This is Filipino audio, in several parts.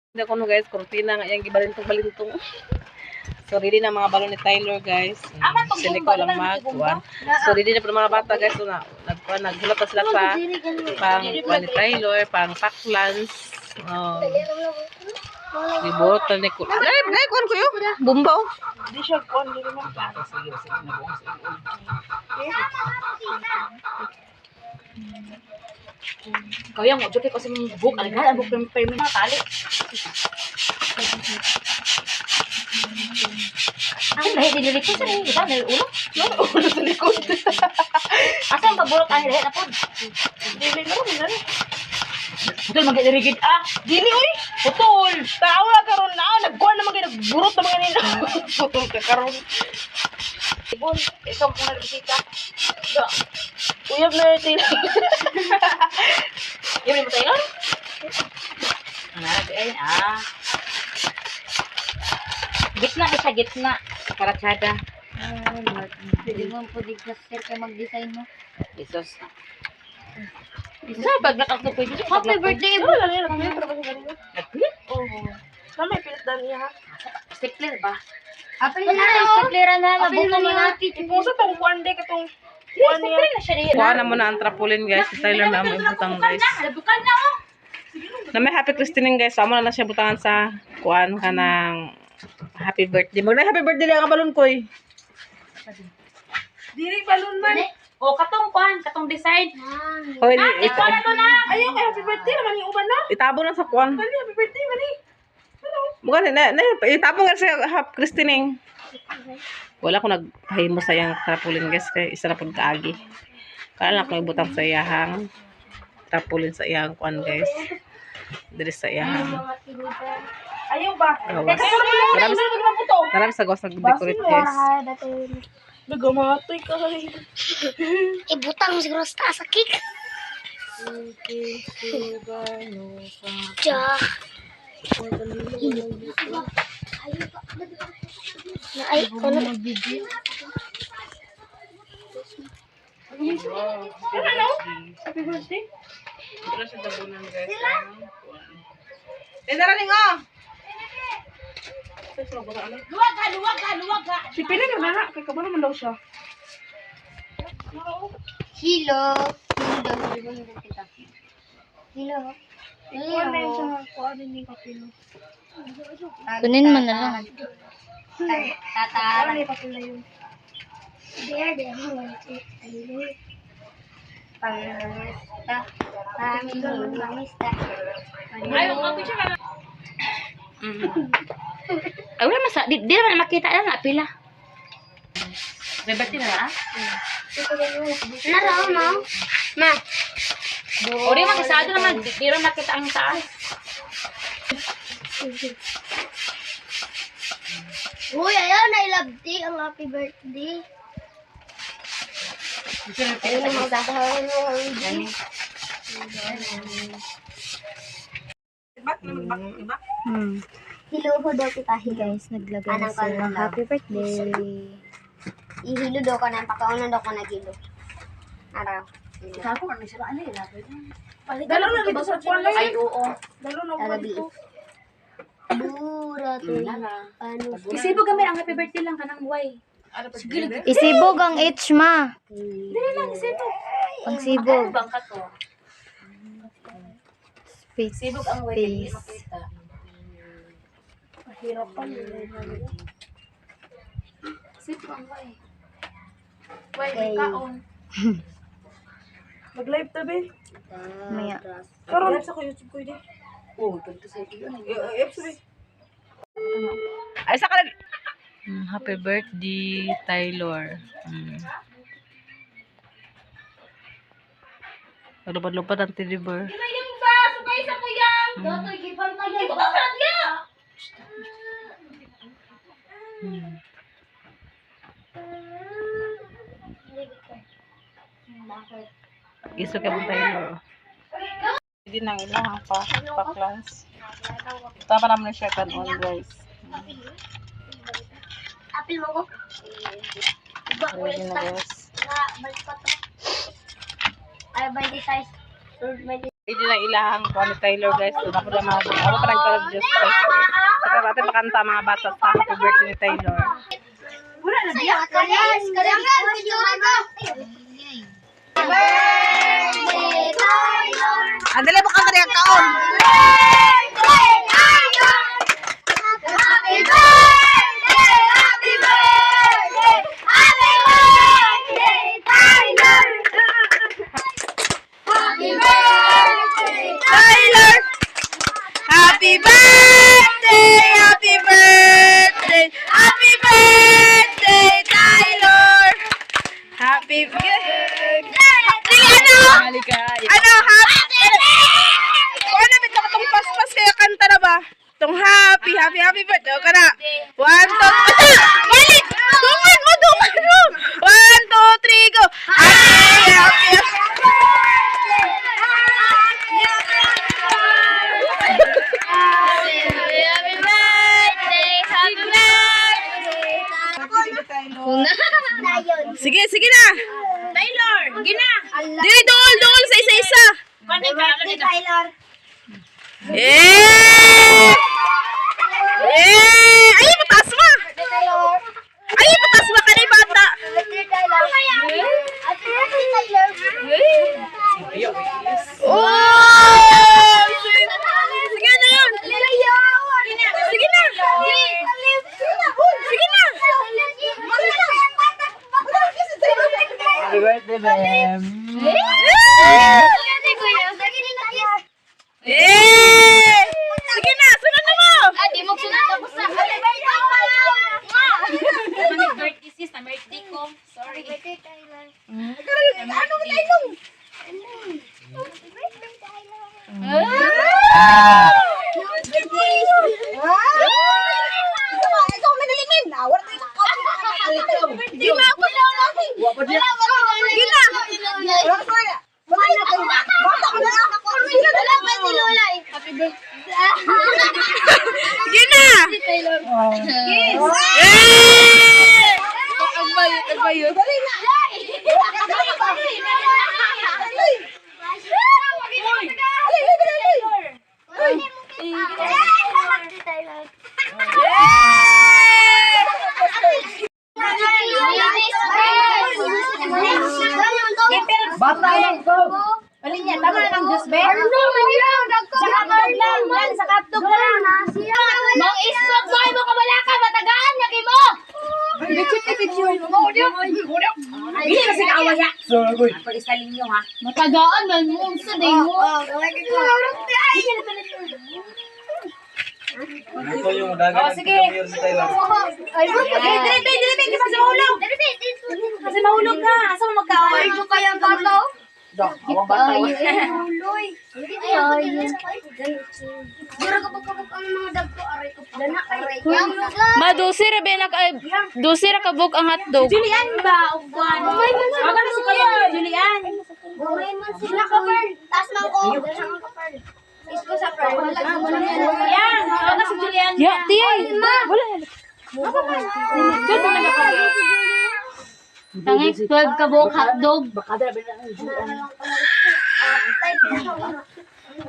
Hindi ko guys, kurtina nga yung gibalintong-balintong. So, ready na mga balon ni Tyler, guys. Sili ko lang magkuhan. So, ready na po mga bata, guys. So, naghulat na sila sa pang ni Tyler, pang paklans. Libotan ni ko. Ay, kuhan ko yun. Bumba, oh. Di siya kuhan, di naman pa. Kaya mo, joke ko sa mga book. Alagay, ang book ng permit na tali. Ay, lahi, dinilig ko sa rin. Diba? Ulo? Ulo sa likod. Asa ang pabulot ang lahi na po? Dili na rin, ano? Putol, mag-irigid. Ah, Dili, uy! Putol! Tawa karon na! Nagkuhan naman kayo, nagburot naman kayo nila. Putol ka karon. ibon. Ikaw mong nagbisita. Uyab na rin. Yung mo tayo? Ay, Gitna isa, gitna. Karatsada. Pwede mo po di ka sir kay mag-design mo. Isos. Isa, paglakas ko pwede. Happy birthday mo! Wala lang, nagpilit pa kasi kanina. Nagpilit? Oo. Saan may pilit daan niya, ha? Stapler ba? Happy na sa klera na nabuto ni Happy. Kung sa tong kuwan, di ka tong Yes, stapler na siya rin. Kuha na muna ang trampoline, guys. Si Tyler na may butang, guys. Bukan na, oh. Na may happy christening, guys. Amo na siya butangan sa kuhan ka ng happy birthday. Happy birthday lang ang balon ko, eh. Dili balon man. O, katong kwan, katong design. Hoy, Ikaw na to na. Ayaw kay happy birthday naman yung uban na. itabo na sa kuhan. Mali, happy birthday, mali. Bukan, itabo nga sa happy christening. Wala ko nagpahimo sa iyang trampoline, guys. Kaya isa na pong kaagi. Kaya lang ko ibutang sa iyahang trampoline sa iyang kuhan, guys. Dili sa iyahang Ayaw ba? gawas. Marami sa gawas nag-decorate, guys. Nagamatoy ka kayo. Ibutang mo siguro sa taas sa cake. Ja. Ay, ko na mag-video. Happy birthday. Ito siya dabunan, guys. Darating, oh! Luwag ka. Si Pina na na, kay kabalo man daw siya. Hello. Hello. Kuwan na yun siya, kuwan din yung kapilo. Kunin mo na lang. Kuwan na yung kapilo yun. Ayaw, kapit siya na. Ay, wala masa. Di naman makita na pila. May birthday na na? Naraw mo? Ma. O, di makisado naman. Di rin nakita ang taas. Uy, ayaw na ilabdi ang happy birthday. Ayun na magsasahan mo ang Gani. Hilo ho daw kita, guys. Naglagay na sila. Happy birthday. Ihilo daw ka na. Pakaunan daw ka na hilo. Araw. Ako, may sila ano yun. Dalo na dito sa kuwan na Ay, yun. oo. Dalo na uban Tagabi. dito. Dura to. Paano? Isibo kami ang happy birthday lang kanang buhay. Isibog ang H, ma. Dili lang, isibo. Ang Ano sibog. bang ka to? Space. Sibog ang way. Hindi Space. makita. Mahirapan yun. Sibog ang way. Way, may kaon. Mag-live tabi. Maya. Karon live sa ko YouTube ko yun. Oo, ganito sa iyo. Live sabi. Ay, sa kanan. Happy birthday, Tyler. Lupad-lupad ang teddy bear. Mayang ba? Sukay sa kuyang. Datoy, gipan tayo. Ito ba sa niya? Iso ka mo, Tyler. Hindi nang ilang pa-class. Tama naman siya kanon, guys. Apil mo ko? Ready na, guys. Balik pa to. Ay, by the size. Hindi na ilahang ko ni Taylor guys. So, ako na mga ako pa nagka-Diyos guys. Saka natin makanta mga bata sa happy birthday ni Taylor. Andali mo kanta rin kaon. Tyler! Happy birthday! Happy birthday! Happy birthday, Tyler! Happy birthday! Ano? Happy! Kung ano, bito ka itong paspas kaya kanta na ba? Itong happy birthday. O ka na. 1, 2, balik! Dungan mo! 1, 2, 3, go! Happy! Sige na! Taylor, gina. Dili, dool sa isa-isa! Tyler. Eh! Ay, patas mo! Ay, patas mo ka na yung bata! Oh! Sige na yun! Sige na! Sige na! Happy birthday, Bem. Eh! Sige na! Sunod na mo! Di mo sunod tapos na. Birthday sis, na birthday ko. Sorry. Di ba ako Sige na! Agbayot. Bata lang ko. Malinya, tama na ng Diyos, be? Saka card lang, man, sa kaptog lang. Mang isot ko, mo kabalaka, matagaan, yaki mo! Hindi kasi kaawaya. So, good. Pag-istalin nyo, ha? Matagaan, man mo, sa day mo. Ito yung dagat. Sige. Ay, dili, kasi mahulog. Kasi mahulog ka, asa mo magkaaway? Ay, kaya ang bata, Awang bata. Ma, dulce ra kabuk ang hotdog. Julian ba? Ugban. Wag na si Kuya Julian. Yan, wag na si Julian. Ya, tiyay. Wala. Tangik 12 ka buok hotdog.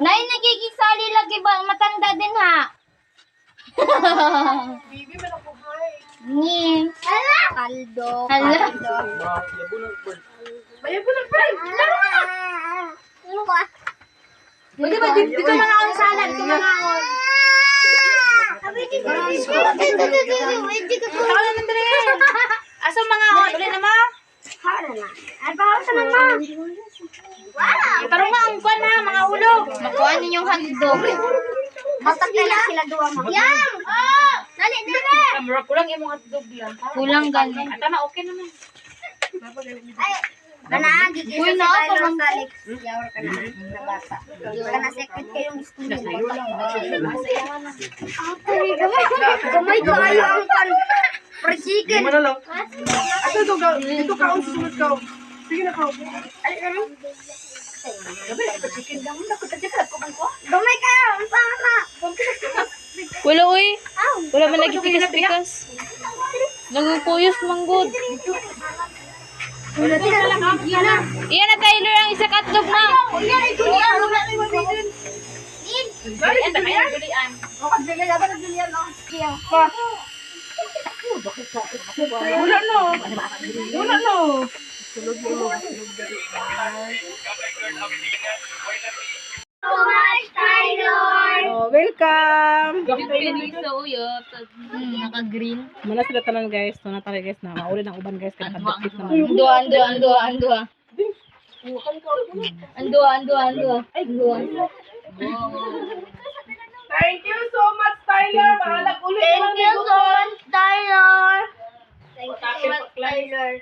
Nay, nagkikisali lagi ba? Matanda din ha. Ni. Kaldo. Hala. Ano ba? Pwede ba dito mga on salad, dito mga on. Asa mga on, uli na ma? Tarong nga ang kwan ha, mga ulo. Makuha ninyong hotdog. Matakila sila duwa mo. Yang! Oh! Dali, dali! Kulang yung mga hotdog lang. Kulang gani. Tama, okay naman. Ay, kana gigisa si Tyler sa Alex. Yawar ka na. Nabasa. Kana secret kayong school. Gamay ko ayo ang pan. Pre-chicken. Mana lang? Ito to ka. Ito ka ang susunod ka. Sige na ka. Gamay kayo. Ang panga. Wala, uy. Wala man nagpikas-pikas. Nagukuyos manggod. Iyan na Tyler ang isa katlog na. Wala no. Oh, welcome. Naka-green. Muna sila tanan guys. So natari guys na mauli ng uban guys kaya nakadikit naman. Andua. Thank you so much, Tyler. Mahalag ulit. Thank you so much, Tyler. Thank you so much, Tyler.